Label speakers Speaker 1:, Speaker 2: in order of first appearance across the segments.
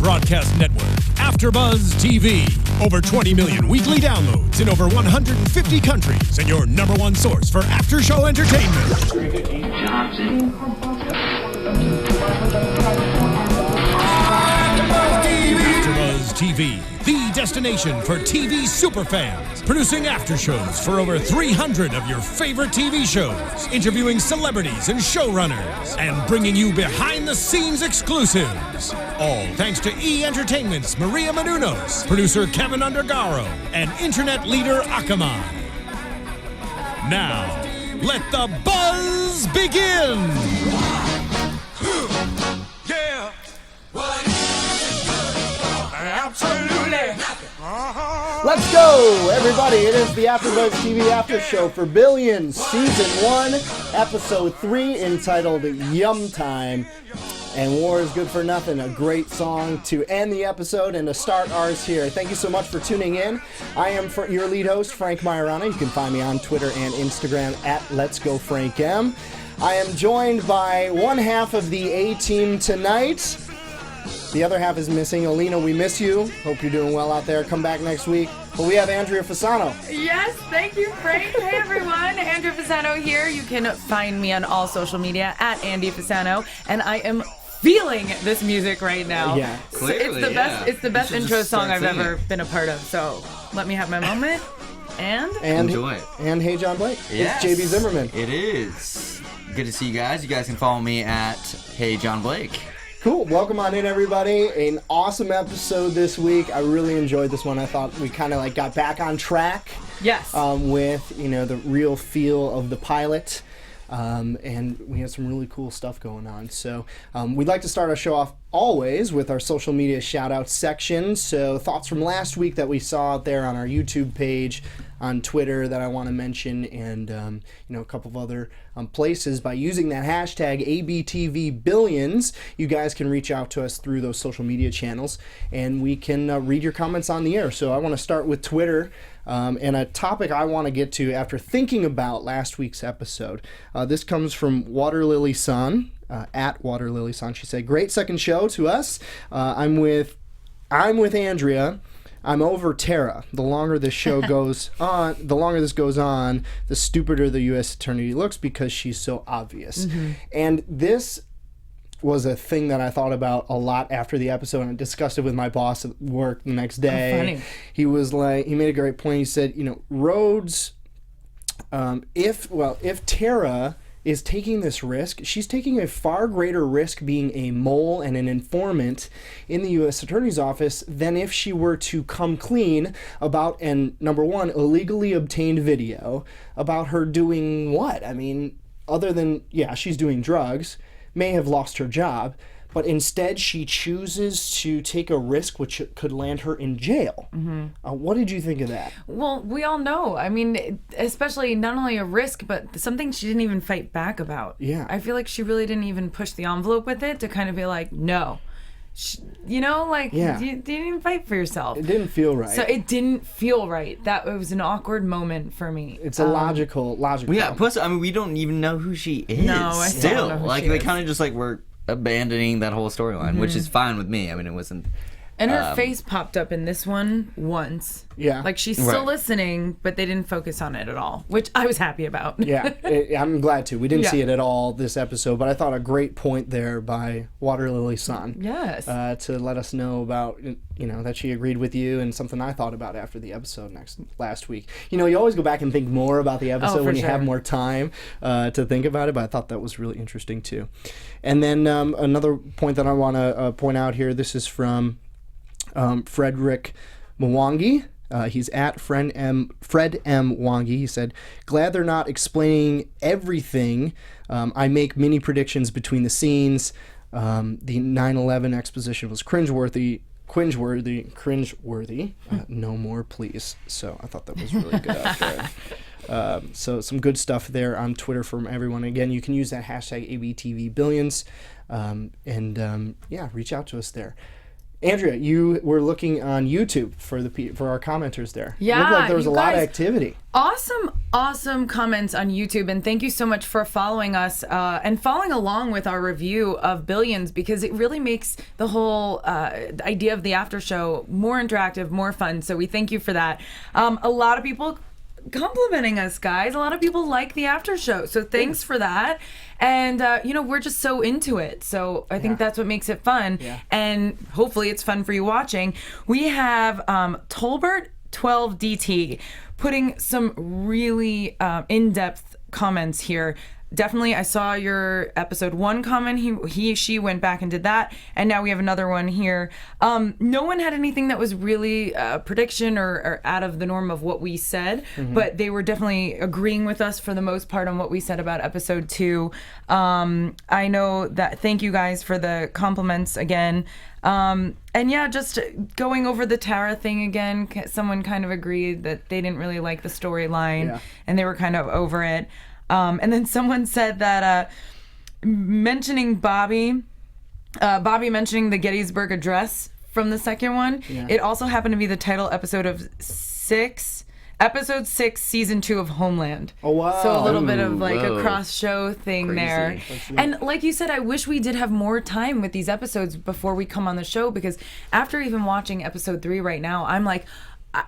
Speaker 1: broadcast network, AFTERBUZZ TV. Over 20 million weekly downloads in over 150 countries, and your number one source for after-show entertainment. AFTERBUZZ TV, the destination for TV superfans, producing after shows for over 300 of your favorite TV shows, interviewing celebrities and showrunners, and bringing you behind-the-scenes exclusives. All thanks to E! Entertainment's Maria Menounos, producer Kevin Undergaro, and internet leader Akamai. Now, let the buzz begin!
Speaker 2: Yeah! Absolutely!
Speaker 3: Let's go, everybody. It is the AFTERBUZZ TV After Show for Billions, Season 1, Episode 3, entitled YumTime. And War is Good for Nothing, a great song to end the episode and to start ours here. Thank you so much for tuning in. I am your lead host, Frank Maiorana. You can find me on Twitter and Instagram at Let's Go Frank M. I am joined by one half of the A-team tonight. The other half is missing. Alinna, we miss you. Hope you're doing well out there. Come back next week. But we have Andrea Fasano.
Speaker 4: Yes, thank you, Frank. Hey, everyone. Andrea Fasano here. You can find me on all social media at Andy Fasano. And I am feeling this music right now.
Speaker 3: Yeah.
Speaker 4: Clearly, it's the best intro song I've ever been a part of. So let me have my moment. And
Speaker 5: enjoy it.
Speaker 3: And Hey John Blake.
Speaker 5: Yes.
Speaker 3: It's JB Zimmerman.
Speaker 5: It is. Good to see you guys. You guys can follow me at Hey John Blake.
Speaker 3: Cool. Welcome on in, everybody. An awesome episode this week. I really enjoyed this one. I thought we kind of got back on track.
Speaker 4: Yes.
Speaker 3: With, the real feel of the pilot. And we had some really cool stuff going on. So we'd like to start our show off always with our social media shout-out section. So thoughts from last week that we saw out there on our YouTube page, on Twitter that I want to mention, and a couple of other places. By using that hashtag ABTV Billions, you guys can reach out to us through those social media channels, and we can read your comments on the air. So I want to start with Twitter. And a topic I want to get to after thinking about last week's episode. This comes from Waterlily Sun, at Waterlily Sun. She said, "Great second show to us. I'm with Andrea. I'm over Tara. The longer this show goes on, the stupider the U.S. attorney looks because she's so obvious." Mm-hmm. And this was a thing that I thought about a lot after the episode, and I discussed it with my boss at work the next day.
Speaker 4: Oh, funny.
Speaker 3: He was like, he made a great point. He said, Rhodes, if Tara is taking this risk, she's taking a far greater risk being a mole and an informant in the U.S. Attorney's Office than if she were to come clean about, and number one, illegally obtained video about her doing what? I mean, other than, she's doing drugs, may have lost her job, but instead she chooses to take a risk which could land her in jail. Mm-hmm. What did you think of that?
Speaker 4: Well, we all know. I mean, especially not only a risk, but something she didn't even fight back about.
Speaker 3: Yeah.
Speaker 4: I feel like she really didn't even push the envelope with it to kind of be like, no. You didn't even fight for yourself.
Speaker 3: It didn't feel right.
Speaker 4: So it didn't feel right. It was an awkward moment for me.
Speaker 3: It's a logical.
Speaker 5: Yeah. Plus, we don't even know who she is.
Speaker 4: No, I still don't know who she
Speaker 5: they
Speaker 4: is.
Speaker 5: kind of just were abandoning that whole storyline, which is fine with me. I mean, it wasn't.
Speaker 4: And her face popped up in this one once.
Speaker 3: Yeah.
Speaker 4: Like she's still listening, but they didn't focus on it at all, which I was happy about.
Speaker 3: Yeah, I'm glad to. We didn't see it at all this episode, but I thought a great point there by Waterlily Sun.
Speaker 4: Yes.
Speaker 3: To let us know about, that she agreed with you, and something I thought about after the episode last week. You always go back and think more about the episode when you have more time to think about it, but I thought that was really interesting too. And then another point that I want to point out here, this is from Frederick Mwangi. He's at Fred M. Wangi. He said, "Glad they're not explaining everything. I make mini predictions between the scenes. The 9/11 exposition was cringeworthy. No more, please." So I thought that was really good out there. So some good stuff there on Twitter from everyone. Again, you can use that hashtag ABTV Billions, and reach out to us there. Andrea, you were looking on YouTube for our commenters there.
Speaker 4: Yeah,
Speaker 3: it looked like there was
Speaker 4: you
Speaker 3: a lot of
Speaker 4: guys-
Speaker 3: activity.
Speaker 4: Awesome comments on YouTube, and thank you so much for following us and following along with our review of Billions, because it really makes the whole idea of the after show more interactive, more fun. So we thank you for that. A lot of people complimenting us, guys. A lot of people like the after show, so thanks for that. And we're just so into it, so I think that's what makes it fun. And hopefully it's fun for you watching. We have Tolbert 12DT putting some really in-depth comments here. Definitely, I saw your episode 1 comment. She went back and did that, and now we have another one here. No one had anything that was really a prediction or out of the norm of what we said, but they were definitely agreeing with us for the most part on what we said about episode 2. I know that. Thank you guys for the compliments again. And yeah, just going over the Tara thing again. Someone kind of agreed that they didn't really like the storyline, and they were kind of over it. And then someone said that mentioning Bobby mentioning the Gettysburg Address from the second one, it also happened to be the title episode of episode 6, season 2 of Homeland.
Speaker 3: Oh, wow.
Speaker 4: So a little bit of like
Speaker 5: whoa.
Speaker 4: a cross-show thing
Speaker 5: Crazy.
Speaker 4: there. And like you said, I wish we did have more time with these episodes before we come on the show, because after even watching episode 3 right now, I'm like,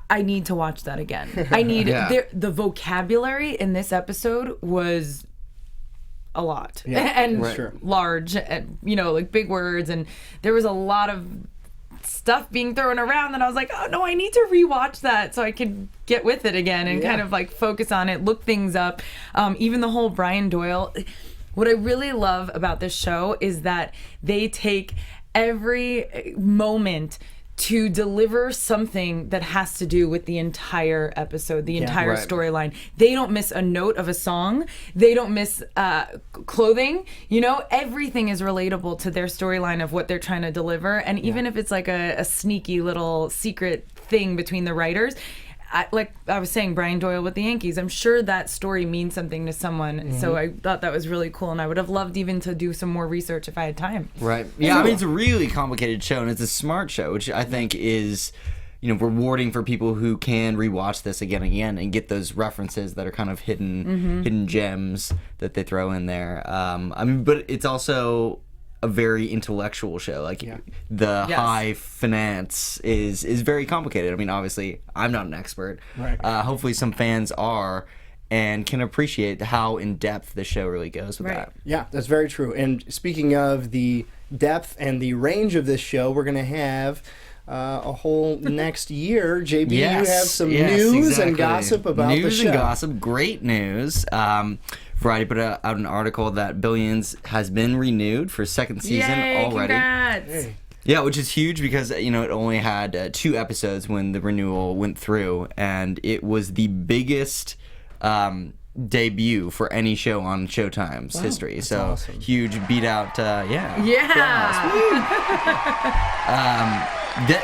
Speaker 4: I need to watch that again. I need the vocabulary in this episode was a lot and large, and like big words, and there was a lot of stuff being thrown around that I was like, oh no, I need to rewatch that so I can get with it again and kind of like focus on it, look things up. Even the whole Brian Doyle. What I really love about this show is that they take every moment to deliver something that has to do with the entire episode, the entire storyline. They don't miss a note of a song. They don't miss clothing. Everything is relatable to their storyline of what they're trying to deliver. And even if it's like a sneaky little secret thing between the writers, like I was saying, Brian Doyle with the Yankees, I'm sure that story means something to someone. So I thought that was really cool, and I would have loved even to do some more research if I had time.
Speaker 5: Right. Yeah, I mean, it's a really complicated show, and it's a smart show, which I think is, rewarding for people who can rewatch this again and again and get those references that are kind of hidden gems that they throw in there. But it's also a very intellectual show. Like the high finance is very complicated. I mean, obviously, I'm not an expert. Right. Hopefully, some fans are and can appreciate how in depth the show really goes with that.
Speaker 3: Yeah, that's very true. And speaking of the depth and the range of this show, we're going to have a whole next year. JB, you have some news and gossip about the show.
Speaker 5: News and gossip, great news. Variety put out an article that Billions has been renewed for second season already.
Speaker 4: Congrats.
Speaker 3: Hey.
Speaker 5: Yeah, which is huge because, it only had 2 episodes when the renewal went through, and it was the biggest debut for any show on Showtime's history. So
Speaker 3: awesome.
Speaker 5: Huge beat out,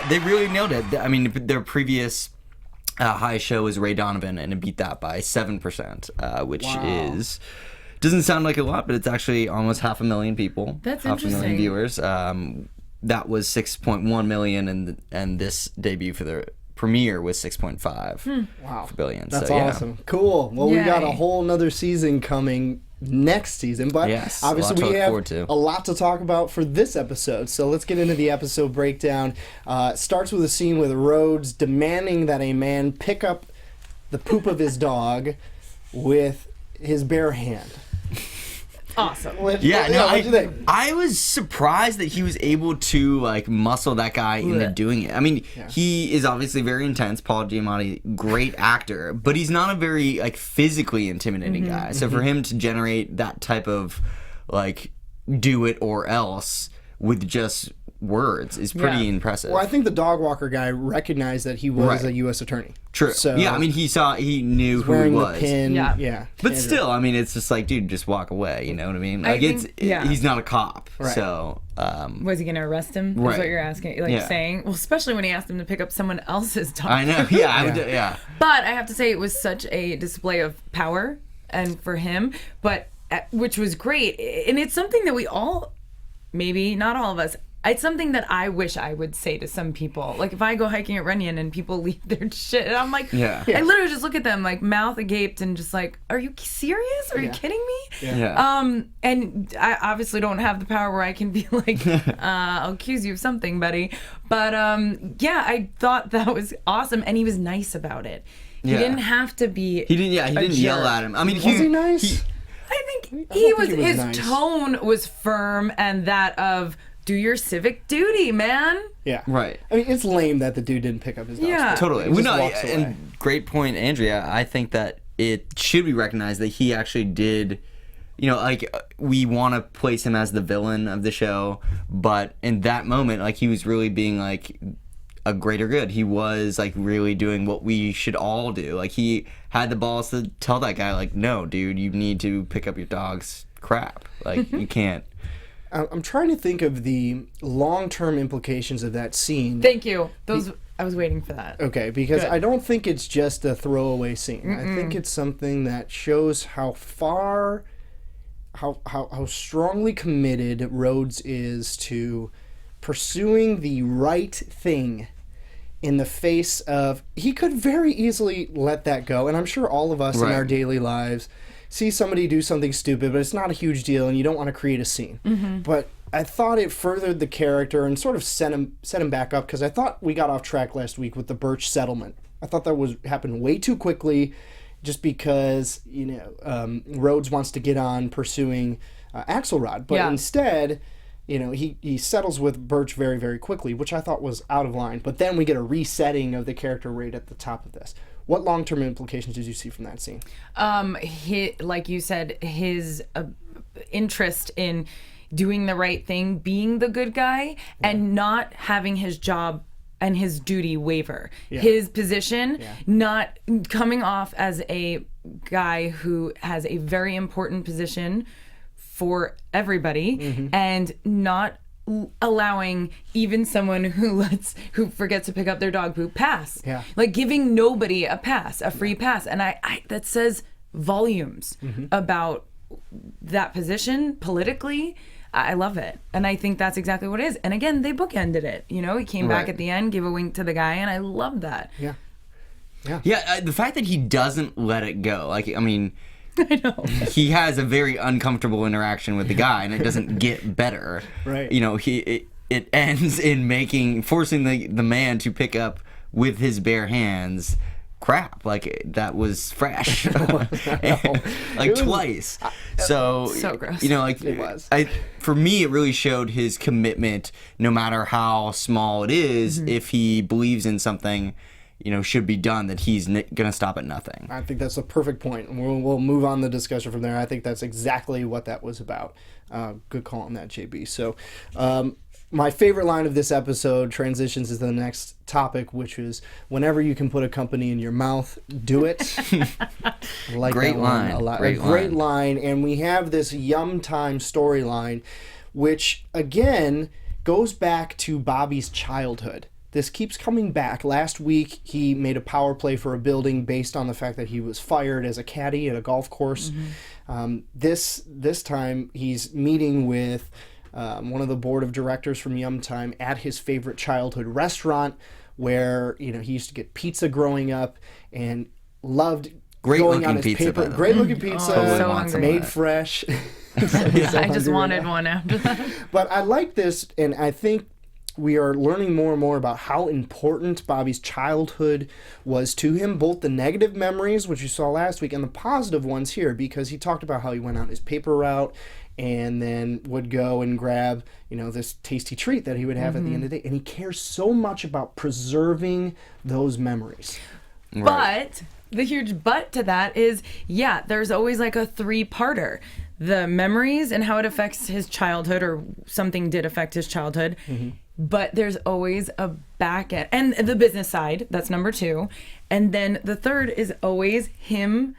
Speaker 5: they really nailed it. I mean, their previous high show was Ray Donovan, and it beat that by 7%, which doesn't sound like a lot, but it's actually almost 500,000 people.
Speaker 4: That's
Speaker 5: half
Speaker 4: interesting.
Speaker 5: 500,000 viewers. That was 6.1 million, and this debut for the premiere was 6.5 for Billions.
Speaker 3: That's
Speaker 5: so,
Speaker 3: awesome. Cool. Well, we got a whole nother season coming next season, but obviously we have a lot to talk about for this episode, so let's get into the episode breakdown. Starts with a scene with Rhodes demanding that a man pick up the poop of his dog with his bare hand.
Speaker 4: Awesome.
Speaker 3: What'd you think?
Speaker 5: I was surprised that he was able to muscle that guy into doing it. I mean, he is obviously very intense. Paul Giamatti, great actor, but he's not a very physically intimidating guy. So for him to generate that type of do it or else with just words is pretty impressive.
Speaker 3: Well, I think the dog walker guy recognized that he was a U.S. attorney.
Speaker 5: True.
Speaker 3: So
Speaker 5: I mean, he knew who he was.
Speaker 3: The pin.
Speaker 5: But still, I mean, it's just dude, just walk away. You know what I mean? He's not a cop. Right. So,
Speaker 4: was he going to arrest him? Is what you're asking? Saying? Well, especially when he asked him to pick up someone else's dog.
Speaker 5: I know. Yeah.
Speaker 4: But I have to say, it was such a display of power, and for him, which was great, and it's something that we all, maybe not all of us, it's something that I wish I would say to some people. Like if I go hiking at Runyon and people leave their shit, and I'm like,
Speaker 5: Yeah.
Speaker 4: I literally just look at them like mouth agape and just like, are you serious? Are you kidding me?
Speaker 5: Yeah.
Speaker 4: And I obviously don't have the power where I can be like, I'll accuse you of something, buddy. But yeah, I thought that was awesome, and he was nice about it. He didn't have to be.
Speaker 5: He didn't yell at him. I mean,
Speaker 3: Was he nice?
Speaker 4: I think
Speaker 3: I don't
Speaker 4: he
Speaker 3: think
Speaker 4: was.
Speaker 3: he was
Speaker 4: His
Speaker 3: nice.
Speaker 4: tone was firm, and that of do your civic duty, man.
Speaker 3: Yeah.
Speaker 5: Right.
Speaker 3: I mean, it's lame that the dude didn't pick up his dog's
Speaker 4: Yeah.
Speaker 3: food.
Speaker 5: Totally.
Speaker 3: He
Speaker 5: We
Speaker 3: just
Speaker 5: know,
Speaker 3: walks away.
Speaker 5: and great point, Andrea. I think that it should be recognized that he actually did. Like we want to place him as the villain of the show, but in that moment, like he was really being like a greater good. He was like really doing what we should all do. Like he had the balls to tell that guy, like, no, dude, you need to pick up your dog's crap. Like you can't.
Speaker 3: I'm trying to think of the long-term implications of that scene.
Speaker 4: Thank you. I was waiting for that.
Speaker 3: Okay, because
Speaker 4: Good.
Speaker 3: I don't think it's just a throwaway scene. I think it's something that shows how far, how strongly committed Rhodes is to pursuing the right thing in the face of, he could very easily let that go. And I'm sure all of us in
Speaker 5: Right.
Speaker 3: our daily lives see somebody do something stupid, but it's not a huge deal and you don't want to create a scene. But I thought it furthered the character and sort of set him back up, because I thought we got off track last week with the Birch settlement. I thought that happened way too quickly, just because Rhodes wants to get on pursuing Axelrod, but instead, he settles with Birch very, very quickly, which I thought was out of line. But then we get a resetting of the character right at the top of this. What long-term implications did you see from that scene?
Speaker 4: Like you said, his interest in doing the right thing, being the good guy, and not having his job and his duty waver. His position, not coming off as a guy who has a very important position for everybody, and not allowing even someone who forgets to pick up their dog poop pass. Like giving nobody a pass, a free pass. And I that says volumes about that position politically. I love it. And I think that's exactly what it is. And again, they bookended it. He came back at the end, gave a wink to the guy, and I love that.
Speaker 5: Yeah, the fact that he doesn't let it go, like, I mean,
Speaker 4: I know.
Speaker 5: he has a very uncomfortable interaction with the guy, and it doesn't get better.
Speaker 3: Right.
Speaker 5: It ends in forcing the man to pick up with his bare hands crap. Like, that was fresh. Like, twice. So
Speaker 4: gross.
Speaker 5: Like,
Speaker 3: It was.
Speaker 5: For me, it really showed his commitment, no matter how small it is, if he believes in something, should be done, that he's gonna stop at nothing.
Speaker 3: I think that's a perfect point. We'll move on the discussion from there. I think that's exactly what that was about. Good call on that, JB. So, my favorite line of this episode transitions to the next topic, which is, whenever you can put a company in your mouth, do it. I like
Speaker 5: Great
Speaker 3: that one
Speaker 5: line.
Speaker 3: a lot.
Speaker 5: Great
Speaker 3: line. And we have this YumTime storyline, which, again, goes back to Bobby's childhood. This keeps coming back. Last week, he made a power play for a building based on the fact that he was fired as a caddy at a golf course. This time, he's meeting with one of the board of directors from YumTime at his favorite childhood restaurant, where he used to get pizza growing up and loved going on his
Speaker 5: pizza, by the way.
Speaker 3: Great looking pizza,
Speaker 4: so hungry.
Speaker 3: made fresh.
Speaker 4: I just wanted one after that.
Speaker 3: But I like this, and I think we are learning more and more about how important Bobby's childhood was to him, both the negative memories, which you saw last week, and the positive ones here, because he talked about how he went on his paper route and then would go and grab, this tasty treat that he would have at the end of the day. And he cares so much about preserving those memories.
Speaker 4: But the huge but to that is, there's always like a 3-parter. The memories and how it affects his childhood, or something did affect his childhood. But there's always a back end, and the business side, that's number 2. And then the third is always him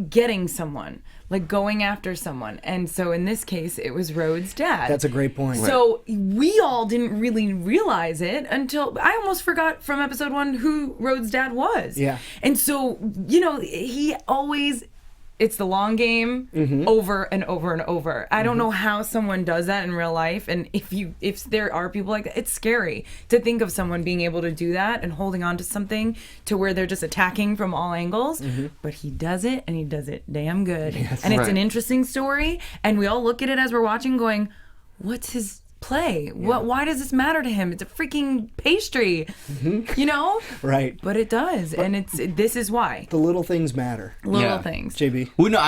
Speaker 4: getting someone, like going after someone. And so in this case, it was Rhodes' dad.
Speaker 3: That's a great point.
Speaker 4: So we all didn't really realize it until I almost forgot from episode 1 who Rhodes' dad was.
Speaker 3: Yeah.
Speaker 4: And so, he always it's the long game over and over and over. I don't know how someone does that in real life. And if there are people like that, it's scary to think of someone being able to do that and holding on to something to where they're just attacking from all angles. But he does it, and he does it damn good. And it's an interesting story. And we all look at it as we're watching going, what's his play? Why does this matter to him? It's a freaking pastry, you know?
Speaker 3: Right.
Speaker 4: But it does, and this is why.
Speaker 3: The little things matter.
Speaker 4: Little things.
Speaker 3: JB.
Speaker 5: Well, no,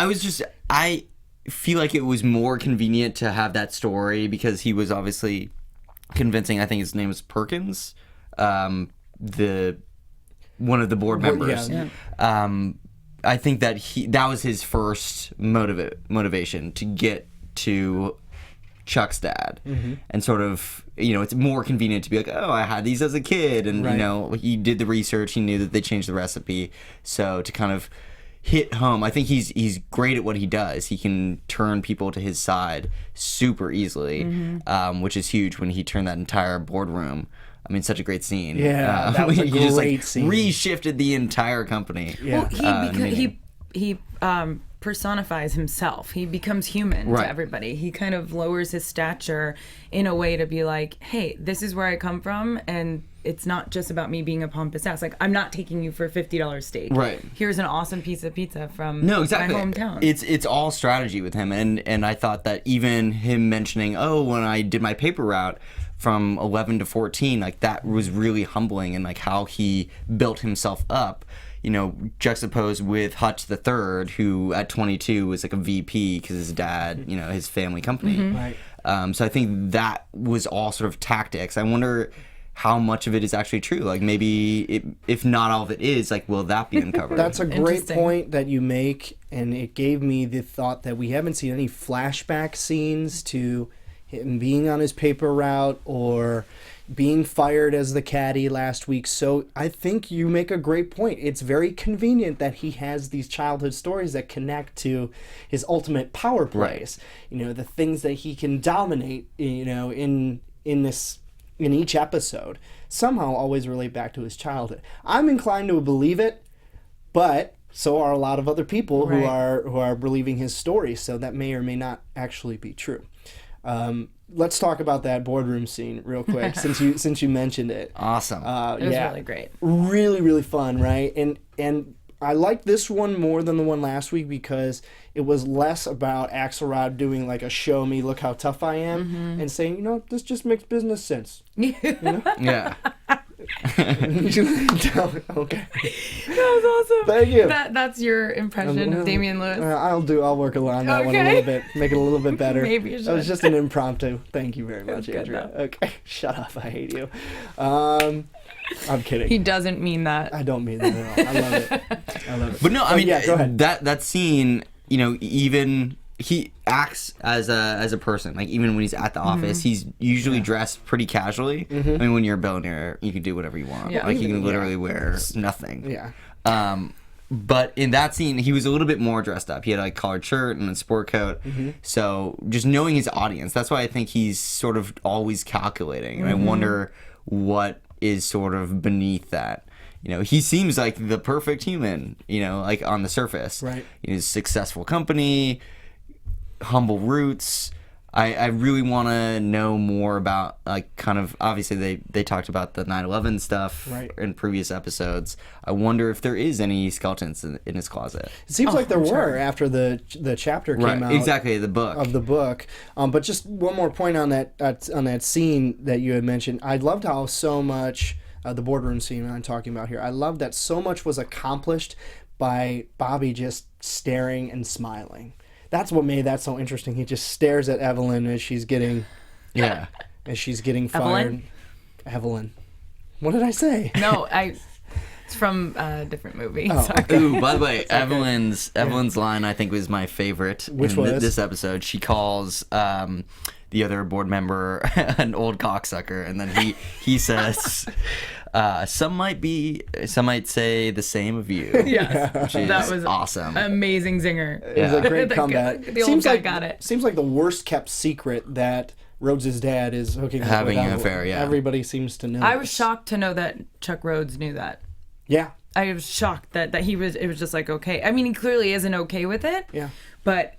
Speaker 5: I feel like it was more convenient to have that story because he was obviously convincing. I think his name was Perkins, one of the board members. I think that was his first motivation to get to Chuck's dad, and sort of, it's more convenient to be like, oh, I had these as a kid, and he did the research, he knew that they changed the recipe, so to kind of hit home, I think he's great at what he does. He can turn people to his side super easily, which is huge when he turned that entire boardroom. I mean, such a great scene.
Speaker 3: Yeah, that was a great scene.
Speaker 5: Reshifted the entire company.
Speaker 3: Yeah.
Speaker 4: Well, he personifies himself. He becomes human to everybody. He kind of lowers his stature in a way to be like, hey, this is where I come from, and it's not just about me being a pompous ass. Like, I'm not taking you for a $50 steak.
Speaker 5: Right.
Speaker 4: Here's an awesome piece of pizza from
Speaker 5: my
Speaker 4: hometown.
Speaker 5: It's all strategy with him, and I thought that even him mentioning, when I did my paper route from 11 to 14, like, that was really humbling, and like how he built himself up, juxtaposed with Hutch the Third, who at 22 was like a VP because his dad, his family company.
Speaker 3: Right.
Speaker 5: So I think that was all sort of tactics. I wonder how much of it is actually true. Like, maybe if not all of it is, like, will that be uncovered?
Speaker 3: That's a great point that you make, and it gave me the thought that we haven't seen any flashback scenes to him being on his paper route or being fired as the caddy last week. So I think you make a great point. It's very convenient that he has these childhood stories that connect to his ultimate power plays. The things that he can dominate, in each episode, somehow always relate back to his childhood. I'm inclined to believe it, but so are a lot of other people who are believing his story. So that may or may not actually be true. Let's talk about that boardroom scene real quick, since you mentioned it.
Speaker 5: Awesome.
Speaker 4: It was really great.
Speaker 3: Really, really fun, right? And I like this one more than the one last week because it was less about Axelrod doing like a show me, look how tough I am, and saying, this just makes business sense.
Speaker 5: Yeah.
Speaker 3: Okay.
Speaker 4: That was awesome.
Speaker 3: Thank you.
Speaker 4: That's your impression of Damian Lewis.
Speaker 3: I'll work along that one a little bit, make it a little bit better.
Speaker 4: Maybe you should.
Speaker 3: That was just an impromptu. Thank you very much,
Speaker 4: good,
Speaker 3: Andrea.
Speaker 4: though.
Speaker 3: Okay, shut up. I hate you. I'm kidding.
Speaker 4: He doesn't mean that.
Speaker 3: I don't mean that at all. I love it.
Speaker 5: But no, I mean,
Speaker 3: go ahead.
Speaker 5: that scene, even he acts as a person. Like, even when he's at the office, he's usually dressed pretty casually. I mean, when you're a billionaire, you can do whatever you want.
Speaker 4: Yeah.
Speaker 5: Like, you can literally wear nothing.
Speaker 3: Yeah.
Speaker 5: But in that scene, he was a little bit more dressed up. He had like a collared shirt and a sport coat. So just knowing his audience, that's why I think he's sort of always calculating. And I wonder what is sort of beneath that. He seems like the perfect human, like on the surface.
Speaker 3: Right.
Speaker 5: He's a successful company, humble roots. I really want to know more about, like, kind of, obviously they talked about the 9/11 stuff in previous episodes. I wonder if there is any skeletons in his closet.
Speaker 3: It seems like there were after the chapter came out.
Speaker 5: Exactly, the book.
Speaker 3: Of the book. But just one more point on that scene that you had mentioned. I loved how so much, the boardroom scene I'm talking about here, I loved that so much was accomplished by Bobby just staring and smiling. That's what made that so interesting. He just stares at Evelyn as she's getting fired. Evelyn. What did I say?
Speaker 4: No, it's from a different movie.
Speaker 3: Oh.
Speaker 4: Sorry.
Speaker 5: Ooh, by the way, Evelyn's line I think was my favorite.
Speaker 3: Which
Speaker 5: in
Speaker 3: was?
Speaker 5: This episode. She calls the other board member an old cocksucker, and then he says, some might say the same of you.
Speaker 4: Yes,
Speaker 5: which is
Speaker 4: that was
Speaker 5: awesome.
Speaker 4: Amazing zinger.
Speaker 3: It was a great comeback.
Speaker 4: The old guy got it.
Speaker 3: Seems like the worst kept secret that Rhodes' dad is hooking
Speaker 5: having
Speaker 3: up with
Speaker 5: an
Speaker 3: Evelyn.
Speaker 5: affair. Yeah,
Speaker 3: Everybody seems to know.
Speaker 4: I was shocked to know that Chuck Rhodes knew that.
Speaker 3: Yeah.
Speaker 4: I was shocked that it was just like, okay. I mean, he clearly isn't okay with it.
Speaker 3: Yeah.
Speaker 4: But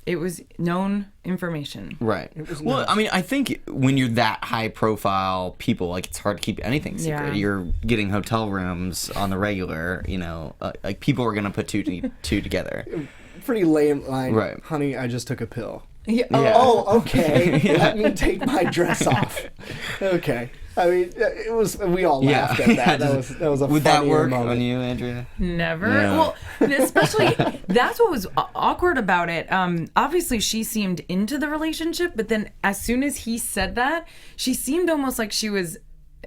Speaker 4: it was known information.
Speaker 5: Right. Well, I mean, I think when you're that high profile people, like, it's hard to keep anything secret.
Speaker 4: Yeah.
Speaker 5: You're getting hotel rooms on the regular, you know, like, people are going to put two together.
Speaker 3: Pretty lame line.
Speaker 5: Right.
Speaker 3: Honey, I just took a pill.
Speaker 4: Yeah.
Speaker 3: Oh, okay. Let me take my dress off. Okay. I mean, it was. We all laughed at that. That was a
Speaker 5: Would that
Speaker 3: funnier
Speaker 5: work
Speaker 3: moment.
Speaker 5: on you, Andrea?
Speaker 4: Never.
Speaker 5: No.
Speaker 4: Well, especially that's what was awkward about it. Obviously, she seemed into the relationship, but then as soon as he said that, she seemed almost like she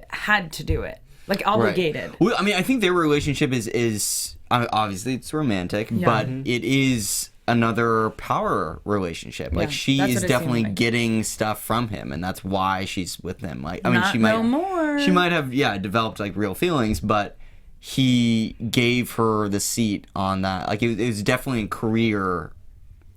Speaker 4: had to do it, like obligated.
Speaker 5: Right. Well, I mean, I think their relationship is obviously it's romantic, but it is another power relationship. Like, she is definitely getting stuff from him, and that's why she's with him. Like, I mean, she might have developed like real feelings, but he gave her the seat on that. Like, it was definitely a career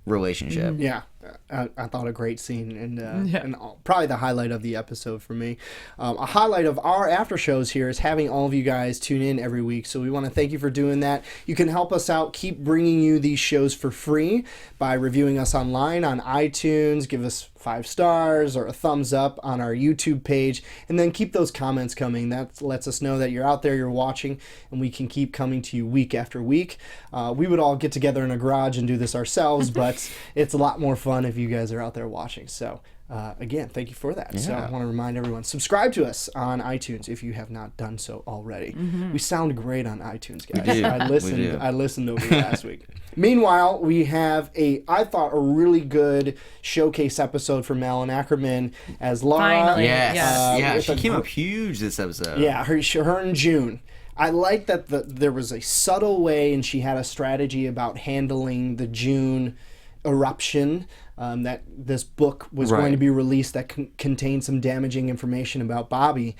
Speaker 5: relationship.
Speaker 3: Yeah. I thought a great scene, and probably the highlight of the episode for me. A highlight of our after shows here is having all of you guys tune in every week, so we want to thank you for doing that. You can help us out, keep bringing you these shows for free by reviewing us online on iTunes, give us 5 stars or a thumbs up on our YouTube page, and then keep those comments coming. That lets us know that you're out there, you're watching, and we can keep coming to you week after week. We would all get together in a garage and do this ourselves, but it's a lot more fun if you guys are out there watching. So again, thank you for that.
Speaker 5: Yeah.
Speaker 3: So I want to remind everyone, subscribe to us on iTunes if you have not done so already. We sound great on iTunes, guys.
Speaker 5: We do.
Speaker 3: I listened over last week. Meanwhile, we have I thought a really good showcase episode for Malin Ackerman as Laura.
Speaker 4: Finally.
Speaker 5: Yes. She
Speaker 3: with
Speaker 5: came up huge this episode.
Speaker 3: Yeah, her and June. I like that there was a subtle way, and she had a strategy about handling the June eruption. That this book was going to be released that contained some damaging information about Bobby.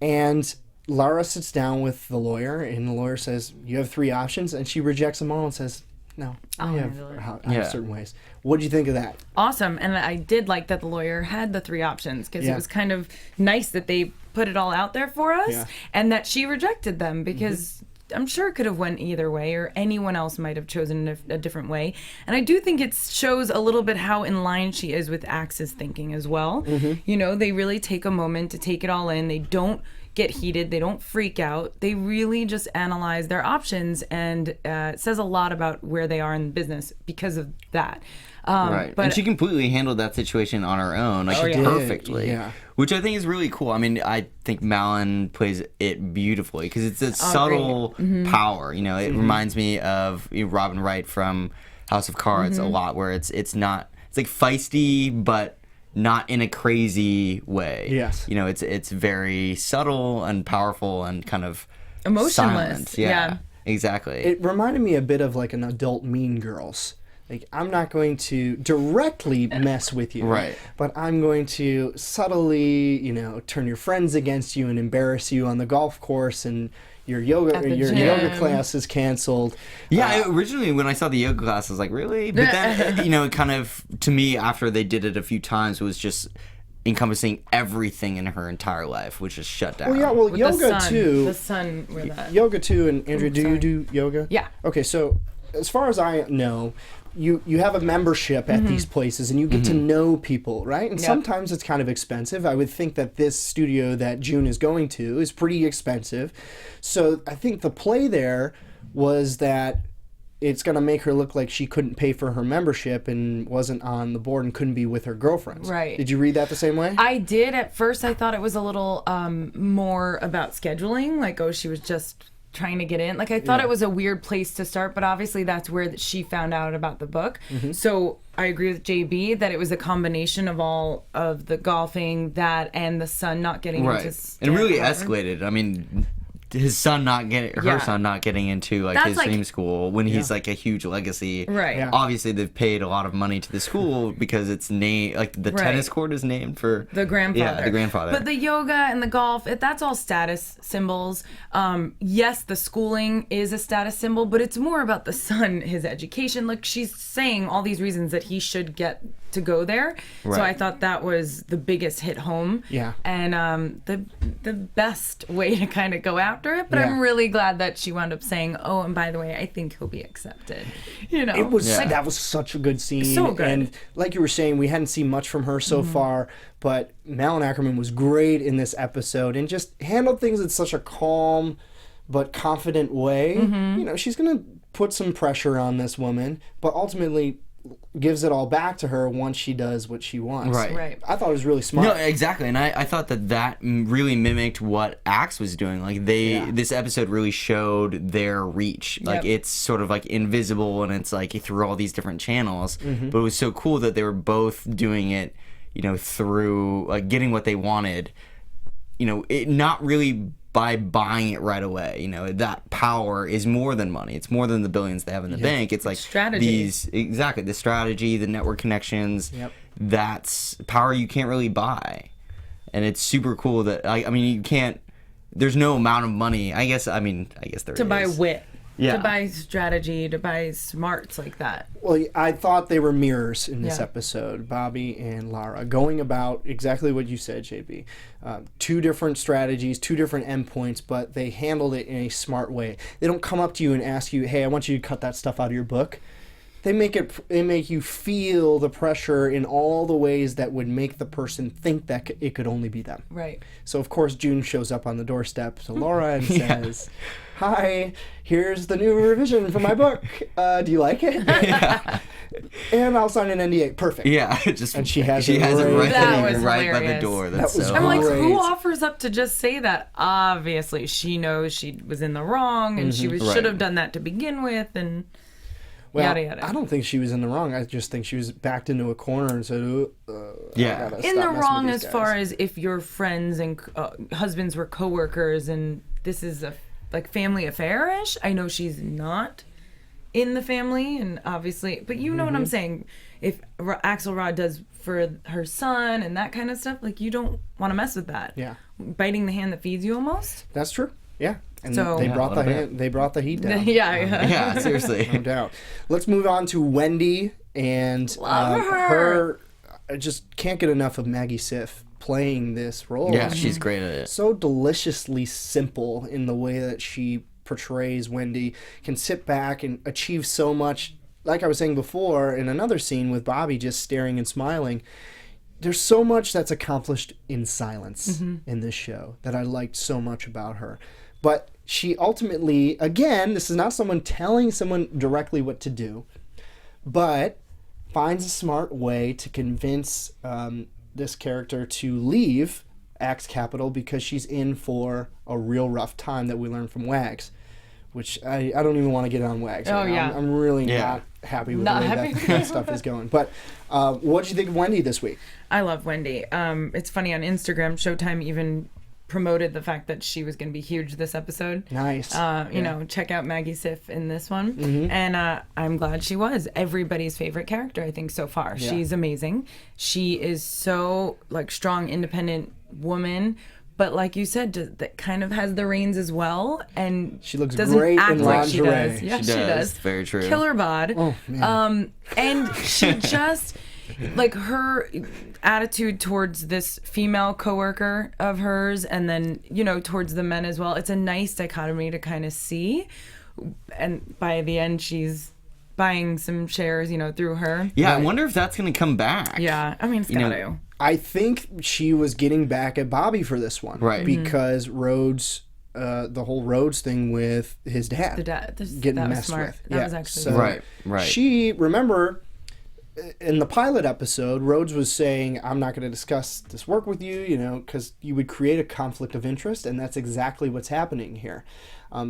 Speaker 3: And Laura sits down with the lawyer, and the lawyer says, "You have 3 options," and she rejects them all and says, "No, I have certain ways." What do you think of that?
Speaker 4: Awesome. And I did like that the lawyer had the 3 options, because it was kind of nice that they put it all out there for us, and that she rejected them, because I'm sure it could have went either way, or anyone else might have chosen a different way. And I do think it shows a little bit how in line she is with Axe's thinking as well. You know, they really take a moment to take it all in. They don't get heated. They don't freak out. They really just analyze their options, and it says a lot about where they are in business because of that.
Speaker 5: Right. But, and she completely handled that situation on her own, like perfectly.
Speaker 3: Yeah.
Speaker 5: Which I think is really cool. I mean, I think Malin plays it beautifully, because it's a subtle power. You know, it reminds me of Robin Wright from House of Cards a lot, where it's like feisty, but not in a crazy way.
Speaker 3: Yes.
Speaker 5: You know, it's very subtle and powerful and kind of
Speaker 4: emotionless.
Speaker 5: Silent. Yeah. Exactly.
Speaker 3: It reminded me a bit of like an adult Mean Girls. Like, I'm not going to directly mess with you, but I'm going to subtly, turn your friends against you and embarrass you on the golf course, and your yoga class is canceled.
Speaker 5: Yeah, originally when I saw the yoga class, I was like, really? But then, it kind of, to me, after they did it a few times, it was just encompassing everything in her entire life, which is shut down.
Speaker 3: Well, yeah, with yoga too.
Speaker 4: The sun with that.
Speaker 3: Yoga too, and Andrea, do you do yoga?
Speaker 4: Yeah.
Speaker 3: Okay, so as far as I know, you have a membership at these places, and you get to know people, right? And sometimes it's kind of expensive. I would think that this studio that June is going to is pretty expensive. So I think the play there was that it's going to make her look like she couldn't pay for her membership and wasn't on the board and couldn't be with her girlfriends.
Speaker 4: Right.
Speaker 3: Did you read that the same way?
Speaker 4: I did. At first, I thought it was a little more about scheduling, like, she was just trying to get in. Like, I thought it was a weird place to start, but obviously that's where she found out about the book. So I agree with JB that it was a combination of all of the golfing, that, and the son not getting into
Speaker 5: and it really escalated. I mean, his son not getting her son not getting into his dream school when he's like a huge legacy.
Speaker 4: Right. Yeah.
Speaker 5: Obviously they've paid a lot of money to the school because it's named the tennis court is named for
Speaker 4: the grandfather.
Speaker 5: Yeah, the grandfather.
Speaker 4: But the yoga and the golf, that's all status symbols. Yes, the schooling is a status symbol, but it's more about the son, his education. Like, she's saying all these reasons that he should get to go there. So I thought that was the biggest hit home.
Speaker 3: Yeah.
Speaker 4: And the best way to kind of go after after it, but I'm really glad that she wound up saying, oh, and by the way, I think he'll be accepted. You know,
Speaker 3: It was that was such a good scene.
Speaker 4: So good.
Speaker 3: And like you were saying, we hadn't seen much from her so far, but Malin Ackerman was great in this episode and just handled things in such a calm but confident way. You know, she's going to put some pressure on this woman, but ultimately gives it all back to her once she does what she wants.
Speaker 4: Right.
Speaker 3: I thought it was really smart.
Speaker 5: No, exactly, and I thought that really mimicked what Axe was doing. Like this episode really showed their reach. Like it's sort of like invisible, and it's like through all these different channels. But it was so cool that they were both doing it, you know, through like getting what they wanted. You know, it not really by buying it right away. You know, that power is more than money. It's more than the billions they have in the bank. It's like
Speaker 4: strategy.
Speaker 5: The strategy, the network connections. That's power you can't really buy. And it's super cool that I mean, you can't. There's no amount of money. I guess there
Speaker 4: to
Speaker 5: is.
Speaker 4: buy wit.
Speaker 5: Yeah.
Speaker 4: To buy strategy, to buy smarts like that.
Speaker 3: Well, I thought they were mirrors in this episode, Bobby and Lara, going about exactly what you said, JB. Two different strategies, two different endpoints, but they handled it in a smart way. They don't come up to you and ask you, hey, I want you to cut that stuff out of your book. They make you feel the pressure in all the ways that would make the person think that it could only be them.
Speaker 4: Right.
Speaker 3: So, of course, June shows up on the doorstep to Laura and says, hi, here's the new revision for my book. Do you like it? And I'll sign an NDA. Perfect.
Speaker 5: Yeah,
Speaker 3: And she has
Speaker 5: it
Speaker 3: right
Speaker 4: That was
Speaker 5: right by the
Speaker 4: hilarious.
Speaker 5: door.
Speaker 3: That
Speaker 5: That's
Speaker 3: was
Speaker 5: so
Speaker 4: I'm like,
Speaker 3: great.
Speaker 4: who offers up to just say that? Obviously, she knows she was in the wrong, and she should have done that to begin with, and yada yada.
Speaker 3: I don't think she was in the wrong. I just think she was backed into a corner and said,
Speaker 5: Yeah.
Speaker 4: in the wrong as far as if your friends and husbands were coworkers, and this is a like family affair-ish. I know she's not in the family, and obviously, but you know what I'm saying. If Axelrod does for her son and that kind of stuff, like, you don't want to mess with that.
Speaker 3: Yeah.
Speaker 4: Biting the hand that feeds you, almost.
Speaker 3: That's true. Yeah. And
Speaker 4: So-
Speaker 3: they
Speaker 4: Yeah,
Speaker 3: brought
Speaker 5: a little bit.
Speaker 3: they brought the heat down.
Speaker 5: Yeah, seriously.
Speaker 3: No doubt. Let's move on to Wendy and
Speaker 4: Love her.
Speaker 3: I just can't get enough of Maggie Siff playing this role.
Speaker 5: Yeah, she's great at it.
Speaker 3: So deliciously simple in the way that she portrays Wendy, can sit back and achieve so much. Like I was saying before in another scene with Bobby just staring and smiling, there's so much that's accomplished in silence in this show that I liked so much about her. But she ultimately, again, this is not someone telling someone directly what to do, but finds a smart way to convince this character to leave Axe Capital because she's in for a real rough time that we learned from Wags, which I don't even want to get on Wags.
Speaker 4: Oh,
Speaker 3: right now.
Speaker 4: yeah.
Speaker 3: I'm really not happy with
Speaker 4: Not
Speaker 3: the way
Speaker 4: happy with
Speaker 3: that stuff is going. But what did you think of Wendy this week?
Speaker 4: I love Wendy. It's funny, on Instagram, Showtime even promoted the fact that she was going to be huge this episode.
Speaker 3: Nice.
Speaker 4: You know, check out Maggie Siff in this one. And I'm glad she was everybody's favorite character, I think, so far.
Speaker 3: Yeah.
Speaker 4: She's amazing. She is so, like, strong, independent woman, but like you said, that kind of has the reins as well, and
Speaker 3: She looks
Speaker 4: doesn't
Speaker 3: great
Speaker 4: act
Speaker 3: in
Speaker 4: like she
Speaker 3: lingerie.
Speaker 4: does. Yeah,
Speaker 5: She
Speaker 4: she
Speaker 5: does.
Speaker 4: does.
Speaker 5: Very true.
Speaker 4: Killer bod.
Speaker 3: Oh, man.
Speaker 4: And she just, like, her attitude towards this female coworker of hers, and then, you know, towards the men as well. It's a nice dichotomy to kind of see. And by the end, she's buying some shares, you know, through her.
Speaker 5: Yeah, I wonder if that's going to come back.
Speaker 4: Yeah, I mean, it's
Speaker 5: You know,
Speaker 4: got to.
Speaker 3: I think she was getting back at Bobby for this one.
Speaker 5: Right.
Speaker 3: Because Rhodes, the whole Rhodes thing with his dad.
Speaker 4: The dad.
Speaker 3: Getting
Speaker 4: that was
Speaker 3: messed
Speaker 4: smart.
Speaker 3: with.
Speaker 4: That
Speaker 3: Yeah.
Speaker 4: was actually
Speaker 3: So
Speaker 5: Right.
Speaker 3: She, remember, in the pilot episode, Rhodes was saying, I'm not going to discuss this work with you, you know, because you would create a conflict of interest, and that's exactly what's happening here.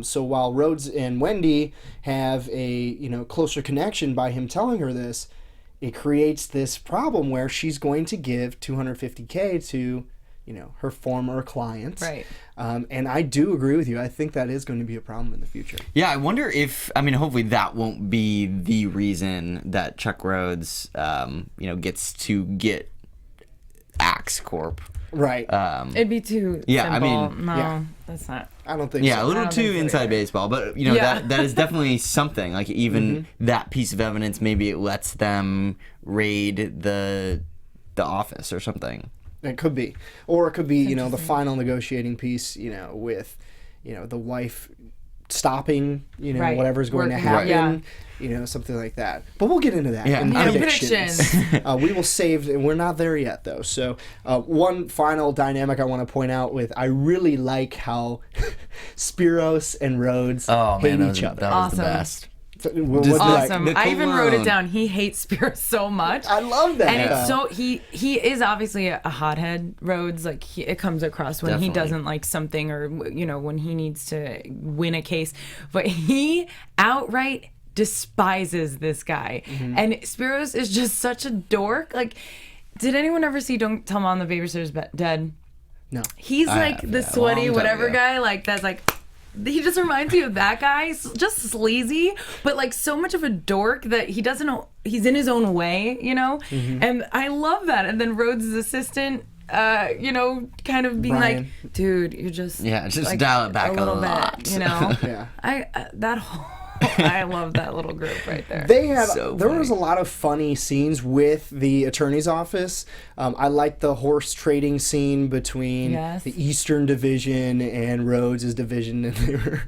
Speaker 3: So while Rhodes and Wendy have a, you know, closer connection by him telling her this, it creates this problem where she's going to give $250K to, you know, her former client.
Speaker 4: Right.
Speaker 3: And I do agree with you. I think that is going to be a problem in the future.
Speaker 5: Yeah, I wonder if, I mean, hopefully that won't be the reason that Chuck Rhodes, you know, gets to get Axe Corp.
Speaker 3: Right.
Speaker 4: It'd be too
Speaker 5: Yeah, I
Speaker 4: simple.
Speaker 5: mean-
Speaker 4: No,
Speaker 3: Yeah.
Speaker 4: that's not.
Speaker 3: I don't think
Speaker 5: Yeah,
Speaker 3: so.
Speaker 5: a little
Speaker 4: I don't
Speaker 5: too
Speaker 4: think so
Speaker 5: inside
Speaker 4: either.
Speaker 5: baseball, but you know
Speaker 4: Yeah.
Speaker 5: that is definitely something. Like even that piece of evidence, maybe it lets them raid the office or something.
Speaker 3: It could be. Or it could be, you know, the final negotiating piece, you know, with, the wife stopping,
Speaker 4: Right.
Speaker 3: whatever's going to
Speaker 4: Working.
Speaker 3: happen,
Speaker 4: Yeah.
Speaker 3: Something like that. But we'll get into that
Speaker 5: Yeah.
Speaker 3: in
Speaker 5: Yeah,
Speaker 3: predictions. We will save, and we're not there yet, though. So one final dynamic I want to point out I really like how Spiros and Rhodes hate each other.
Speaker 5: that was the best.
Speaker 4: Awesome. I even wrote it
Speaker 5: cologne.
Speaker 4: down. He hates Spiros so much.
Speaker 3: I love that.
Speaker 4: And it's so he is obviously a hothead, Rhodes. Like it comes across when he
Speaker 5: Definitely.
Speaker 4: doesn't like something, or when he needs to win a case. But he outright despises this guy, and Spiros is just such a dork. Like, did anyone ever see Don't Tell Mom the Babysitter's Dead?
Speaker 3: No.
Speaker 4: He's like the sweaty
Speaker 5: long time
Speaker 4: whatever
Speaker 5: ago.
Speaker 4: guy. Like that's like. He just reminds me of that guy, just sleazy, but like so much of a dork that he doesn't know, he's in his own way, And I love that. And then Rhodes' assistant, kind of being
Speaker 3: Brian.
Speaker 4: like, dude, you're just
Speaker 5: just
Speaker 4: like,
Speaker 5: dial it back a
Speaker 4: little
Speaker 5: lot.
Speaker 4: bit,
Speaker 3: Yeah.
Speaker 4: I love that little group right there.
Speaker 3: They had
Speaker 5: So
Speaker 3: there
Speaker 5: funny.
Speaker 3: was a lot of funny scenes with the attorney's office. I liked the horse trading scene between
Speaker 4: Yes.
Speaker 3: the Eastern Division and Rhodes' division, and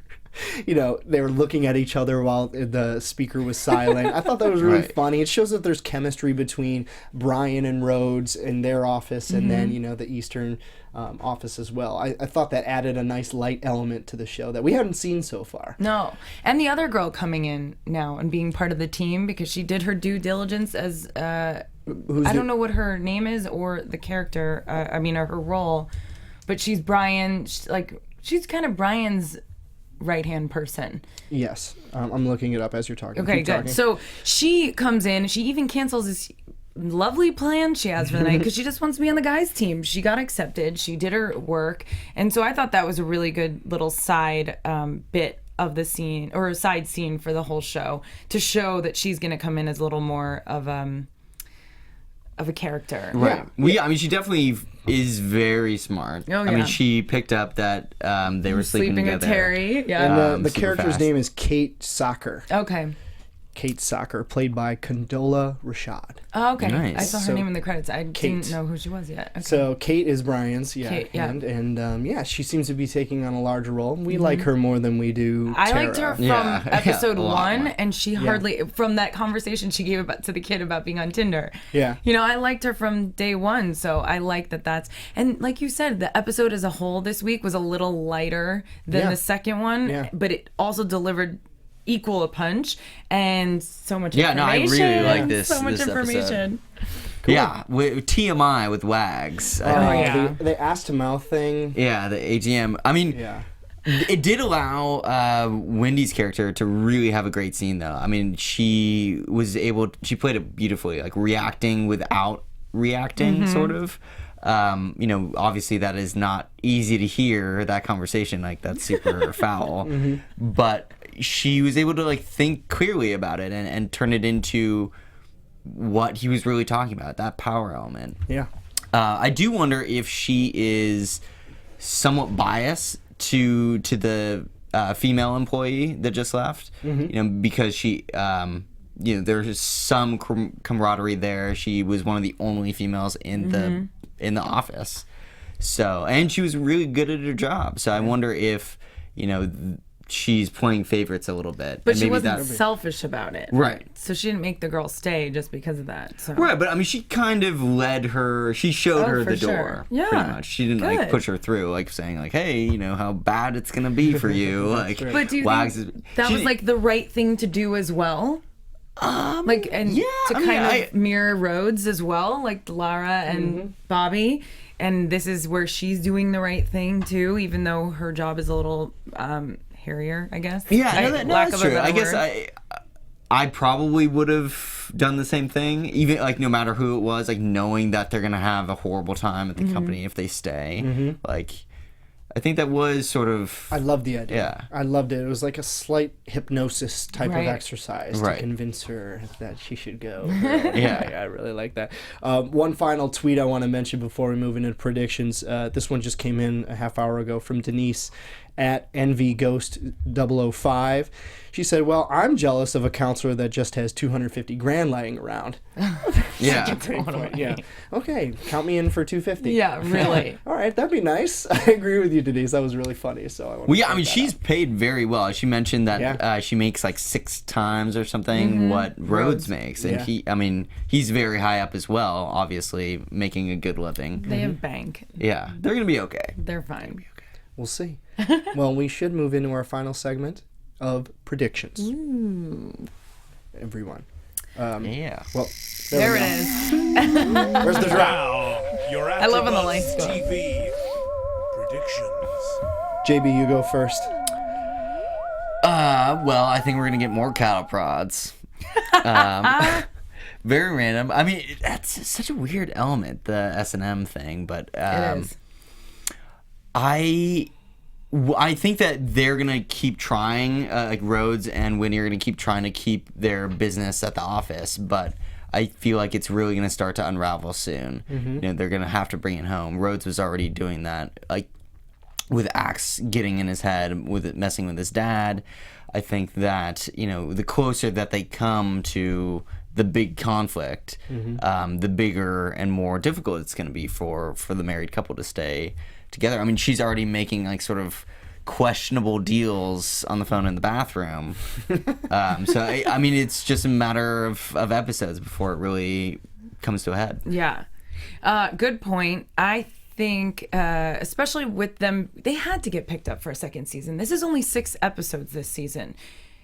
Speaker 3: they were looking at each other while the speaker was silent. I thought that was really
Speaker 5: Right.
Speaker 3: funny. It shows that there's chemistry between Brian and Rhodes in their office, and then the Eastern office as well. I thought that added a nice light element to the show that we haven't seen so far.
Speaker 4: No. And the other girl coming in now and being part of the team because she did her due diligence as I don't know what her name is or the character, or her role, but she's Brian, she's kind of Brian's right-hand person.
Speaker 3: Yes, I'm looking it up as you're talking.
Speaker 4: Okay,
Speaker 3: Keep
Speaker 4: good.
Speaker 3: talking.
Speaker 4: So she comes in, she even cancels this lovely plan she has for the night because she just wants to be on the guys' team. She got accepted. She did her work. And so I thought that was a really good little side bit of the scene, or a side scene for the whole show, to show that she's going to come in as a little more of a character.
Speaker 5: Right. She definitely is very smart.
Speaker 4: Oh,
Speaker 5: I
Speaker 4: yeah.
Speaker 5: mean, she picked up that they were sleeping
Speaker 4: Sleeping
Speaker 5: together.
Speaker 4: with Terry. Yeah.
Speaker 3: And the
Speaker 5: super
Speaker 3: character's
Speaker 5: fast.
Speaker 3: name is Kate Socker.
Speaker 4: Okay.
Speaker 3: Kate Socker, played by Condola Rashad.
Speaker 4: Oh, okay.
Speaker 5: Nice.
Speaker 4: I saw her
Speaker 3: So,
Speaker 4: name in the credits. I
Speaker 3: Kate.
Speaker 4: didn't know who she was yet. Okay.
Speaker 3: So Kate is Brian's,
Speaker 4: Kate, yeah.
Speaker 3: and she seems to be taking on a larger role. We like her more than we do
Speaker 4: I
Speaker 3: Tara.
Speaker 4: liked her from
Speaker 5: Yeah.
Speaker 4: episode
Speaker 5: A lot
Speaker 4: 1,
Speaker 5: more.
Speaker 4: and she hardly, from that conversation she gave to the kid about being on Tinder.
Speaker 3: Yeah.
Speaker 4: I liked her from day 1, so I like that and like you said, the episode as a whole this week was a little lighter than
Speaker 3: Yeah.
Speaker 4: the second one,
Speaker 3: Yeah.
Speaker 4: but it also delivered equal a punch and so much
Speaker 5: Yeah, no, I
Speaker 4: information.
Speaker 5: really like this-
Speaker 4: So much
Speaker 5: this episode.
Speaker 4: information.
Speaker 5: Yeah, with TMI with Wags. I
Speaker 3: Oh,
Speaker 5: think.
Speaker 4: yeah.
Speaker 3: the ass to mouth thing.
Speaker 5: Yeah, the AGM. I mean,
Speaker 3: Yeah.
Speaker 5: it did allow Wendy's character to really have a great scene, though. I mean, she played it beautifully, like reacting without reacting, sort of. Obviously that is not easy to hear, that conversation, like that's super foul. But she was able to think clearly about it and turn it into what he was really talking about, that power element.
Speaker 3: Yeah.
Speaker 5: I do wonder if she is somewhat biased to the female employee that just left, because she, there's some camaraderie there. She was one of the only females in the office, and she was really good at her job. So I wonder if she's playing favorites a little bit,
Speaker 4: But
Speaker 5: and
Speaker 4: she
Speaker 5: maybe
Speaker 4: wasn't
Speaker 5: that's
Speaker 4: selfish about it.
Speaker 5: right.
Speaker 4: So she didn't make the girl stay just because of that. So.
Speaker 5: Right, but I mean, she kind of led her. She showed her
Speaker 4: for
Speaker 5: the door.
Speaker 4: sure. Yeah.
Speaker 5: Pretty much. She didn't
Speaker 4: Good.
Speaker 5: push her through, saying hey, how bad it's gonna be for you.
Speaker 4: But do you
Speaker 5: Wags
Speaker 4: think
Speaker 5: is-
Speaker 4: that
Speaker 5: she-
Speaker 4: was the right thing to do as well?
Speaker 5: yeah,
Speaker 4: To
Speaker 5: I mean,
Speaker 4: kind of mirror Rhodes as well, like Lara and Bobby. And this is where she's doing the right thing too, even though her job is a little hairier, I guess.
Speaker 5: Yeah, no,
Speaker 4: Lack
Speaker 5: that's
Speaker 4: of a
Speaker 5: true.
Speaker 4: better
Speaker 5: I guess
Speaker 4: word.
Speaker 5: I probably would have done the same thing, even no matter who it was, knowing that they're gonna have a horrible time at the company if they stay. I think that was sort of.
Speaker 3: I loved the idea.
Speaker 5: Yeah.
Speaker 3: I loved it. It was like a slight hypnosis type
Speaker 4: Right.
Speaker 3: of exercise
Speaker 5: Right.
Speaker 3: to convince her that she should go.
Speaker 5: Yeah.
Speaker 3: I really like that. One final tweet I want to mention before we move into predictions. This one just came in a half hour ago from Denise. at EnvyGhost005. She said, well, I'm jealous of a counselor that just has 250 grand lying around.
Speaker 5: Yeah.
Speaker 3: Yeah. Okay, count me in for 250.
Speaker 4: Yeah, really.
Speaker 3: All right, that'd be nice. I agree with you, Denise. That was really funny. So I want.
Speaker 5: Well, yeah, I mean, she's paid very well. She mentioned that she makes like 6 times or something what Rhodes makes, and he's very high up as well. Obviously, making a good living.
Speaker 4: They have bank.
Speaker 5: Yeah, they're gonna be okay.
Speaker 4: They're fine.
Speaker 3: We'll see. Well, we should move into our final segment of predictions. Everyone.
Speaker 5: Yeah.
Speaker 3: Well,
Speaker 4: There
Speaker 3: we
Speaker 4: it
Speaker 3: go.
Speaker 4: is.
Speaker 3: Where's the drop?
Speaker 2: Now, your
Speaker 4: I love when the lights go.
Speaker 2: TV predictions.
Speaker 3: JB, you go first.
Speaker 5: Well, I think we're gonna get more cattle prods. Very random. I mean, that's such a weird element, the S&M thing, but
Speaker 4: It is.
Speaker 5: I think that they're gonna keep trying, like Rhodes and Wendy are gonna keep trying to keep their business at the office, but I feel like it's really gonna start to unravel soon. You know, they're gonna have to bring it home. Rhodes was already doing that, like with Axe getting in his head, with it messing with his dad. I think that, you know, the closer that they come to the big conflict, the bigger and more difficult it's going to be for the married couple to stay together. I mean, she's already making like sort of questionable deals on the phone in the bathroom. So I mean, it's just a matter of episodes before it really comes to a head.
Speaker 4: Yeah. Good point. I think, especially with them, they had to get picked up for a second season. This is only 6 episodes this season.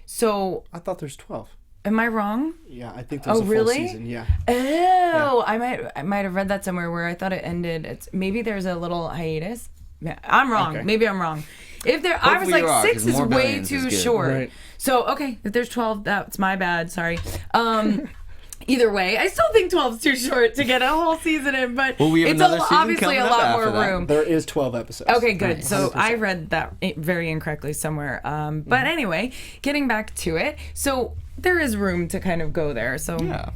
Speaker 4: So,
Speaker 3: I thought there's 12.
Speaker 4: am I wrong?
Speaker 3: Yeah, I think there's a full
Speaker 4: really?
Speaker 3: season. Yeah.
Speaker 4: Oh, I might have read that somewhere where I thought it ended. Maybe there's a little hiatus. Yeah, I'm wrong.
Speaker 3: Okay.
Speaker 4: Maybe I'm wrong. If there, I was
Speaker 5: Hopefully
Speaker 4: like
Speaker 5: you are,
Speaker 4: 6
Speaker 5: 'cause
Speaker 4: is
Speaker 5: more
Speaker 4: way
Speaker 5: Billions is
Speaker 4: too
Speaker 5: good.
Speaker 4: short.
Speaker 3: Right.
Speaker 4: So okay, if there's 12, that's my bad. Sorry. Either way, I still think 12 is too short to get a whole season in, but
Speaker 5: Well, we have
Speaker 4: it's
Speaker 5: another season
Speaker 4: obviously a
Speaker 5: coming up
Speaker 4: lot more
Speaker 5: after that.
Speaker 4: room.
Speaker 3: There is 12 episodes.
Speaker 4: Okay, good. So
Speaker 3: 100%.
Speaker 4: I read that very incorrectly somewhere. But anyway, getting back to it. So there is room to kind of go there. So
Speaker 5: Yeah.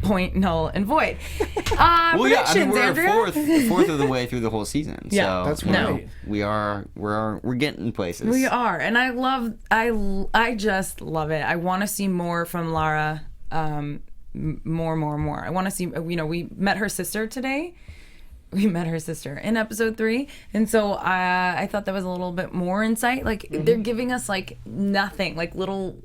Speaker 4: point, null, and void.
Speaker 5: Well, yeah, I mean,
Speaker 4: Predictions,
Speaker 5: we're
Speaker 4: Andrea?
Speaker 5: fourth of the way through the whole season.
Speaker 4: Yeah,
Speaker 5: so,
Speaker 3: that's
Speaker 5: you know,
Speaker 3: right.
Speaker 5: we're getting places.
Speaker 4: We are, and I just love it. I want to see more from Lara. More. I want to see. You know, we met her sister today. We met her sister in episode 3, and so I thought that was a little bit more insight. Like they're giving us like nothing, like little.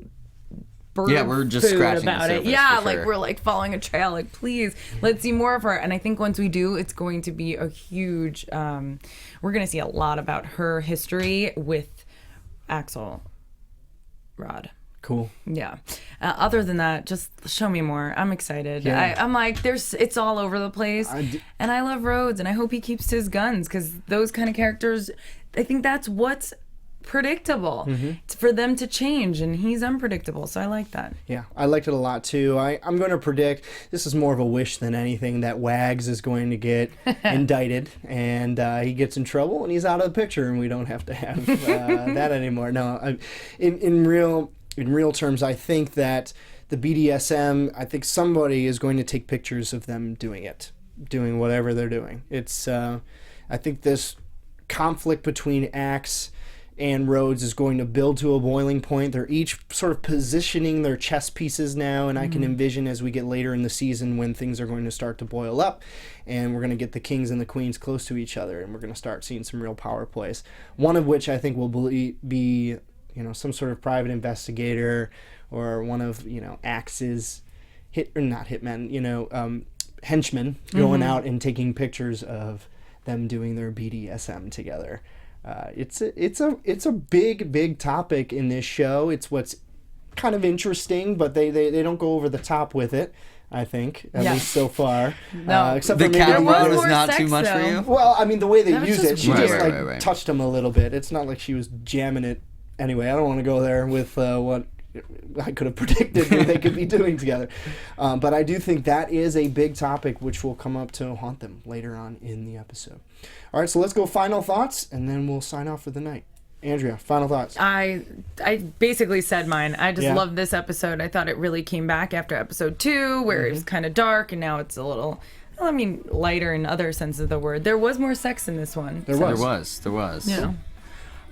Speaker 5: Yeah, we're just
Speaker 4: food
Speaker 5: scratching the
Speaker 4: about it.
Speaker 5: surface,
Speaker 4: Yeah,
Speaker 5: for
Speaker 4: like
Speaker 5: sure.
Speaker 4: we're like following a trail. Like, please, let's see more of her. And I think once we do, it's going to be a huge. We're going to see a lot about her history with Axel Rod.
Speaker 3: Cool.
Speaker 4: Yeah. Other than that, just show me more. I'm excited.
Speaker 3: Yeah.
Speaker 4: I'm like, it's all over the place, and I love Rhodes, and I hope he keeps his guns because those kind of characters, I think that's what's predictable. It's for them to change, and he's unpredictable, so I like that.
Speaker 3: Yeah, I liked it a lot too. I'm going to predict, this is more of a wish than anything, that Wags is going to get indicted and he gets in trouble and he's out of the picture and we don't have to have that anymore. No, in real terms, I think that the BDSM, I think somebody is going to take pictures of them doing whatever they're doing. It's, I think this conflict between Axe and Rhodes is going to build to a boiling point. They're each sort of positioning their chess pieces now, and I can envision as we get later in the season when things are going to start to boil up, and we're going to get the kings and the queens close to each other, and we're going to start seeing some real power plays. One of which I think will be, some sort of private investigator or one of, Axe's henchmen going out and taking pictures of them doing their BDSM together. It's a big topic in this show. It's what's kind of interesting, but they don't go over the top with it, I think, at least so far.
Speaker 4: No.
Speaker 3: Except
Speaker 5: The
Speaker 3: for maybe
Speaker 5: cat
Speaker 4: was
Speaker 5: was
Speaker 4: more
Speaker 5: not
Speaker 4: sex,
Speaker 5: too much for
Speaker 4: though.
Speaker 5: you.
Speaker 3: well, I mean, the way they
Speaker 4: That was
Speaker 3: use
Speaker 4: just
Speaker 3: it, she
Speaker 4: weird.
Speaker 3: just
Speaker 5: Right.
Speaker 3: touched him a little bit. It's not like she was jamming it. Anyway, I don't want to go there with what I could have predicted that they could be doing together. But I do think that is a big topic which will come up to haunt them later on in the episode. All right, so let's go final thoughts, and then we'll sign off for the night. Andrea, final thoughts.
Speaker 4: I basically said mine. I just
Speaker 3: Yeah.
Speaker 4: love this episode. I thought it really came back after episode 2, where it was kind of dark, and now it's a little, lighter in other sense of the word. There was more sex in this one.
Speaker 3: There
Speaker 5: There
Speaker 3: was.
Speaker 5: was.
Speaker 4: Yeah.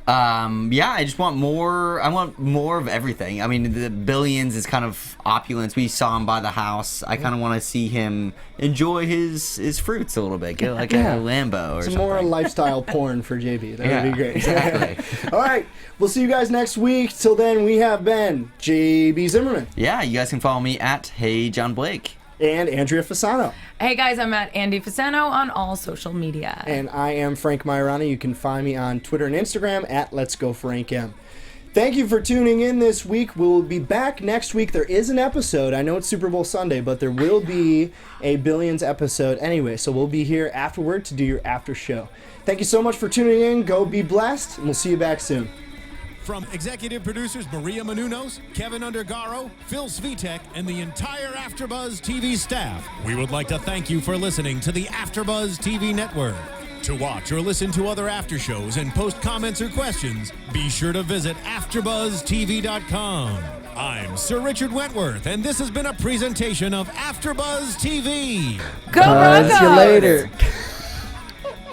Speaker 5: Yeah, I just want more. I want more of everything. I mean, the Billions is kind of opulence. We saw him buy the house. I kind of want to see him enjoy his fruits a little bit. Get like a Lambo or
Speaker 3: Some
Speaker 5: something.
Speaker 3: more lifestyle porn for JB. That would be great.
Speaker 5: Exactly.
Speaker 3: All right. We'll see you guys next week. Till then, we have been JB Zimmerman.
Speaker 5: Yeah, you guys can follow me at Hey John Blake.
Speaker 3: And Andrea Fasano.
Speaker 4: Hey guys, I'm at Andy Fasano on all social media.
Speaker 3: And I am Frank Maiorana. You can find me on Twitter and Instagram at Let's Go Frank M. Thank you for tuning in this week. We'll be back next week. There is an episode. I know it's Super Bowl Sunday, but there will be a Billions episode anyway. So we'll be here afterward to do your after show. Thank you so much for tuning in. Go be blessed, and we'll see you back soon.
Speaker 1: From executive producers Maria Menounos, Kevin Undergaro, Phil Svitek, and the entire AfterBuzz TV staff, we would like to thank you for listening to the AfterBuzz TV network. To watch or listen to other after shows and post comments or questions, be sure to visit AfterBuzzTV.com. I'm Sir Richard Wentworth, and this has been a presentation of AfterBuzz TV.
Speaker 4: Go Broncos!
Speaker 3: See you later.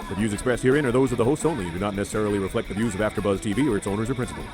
Speaker 2: The views expressed herein are those of the hosts only and do not necessarily reflect the views of AfterBuzz TV or its owners or principals.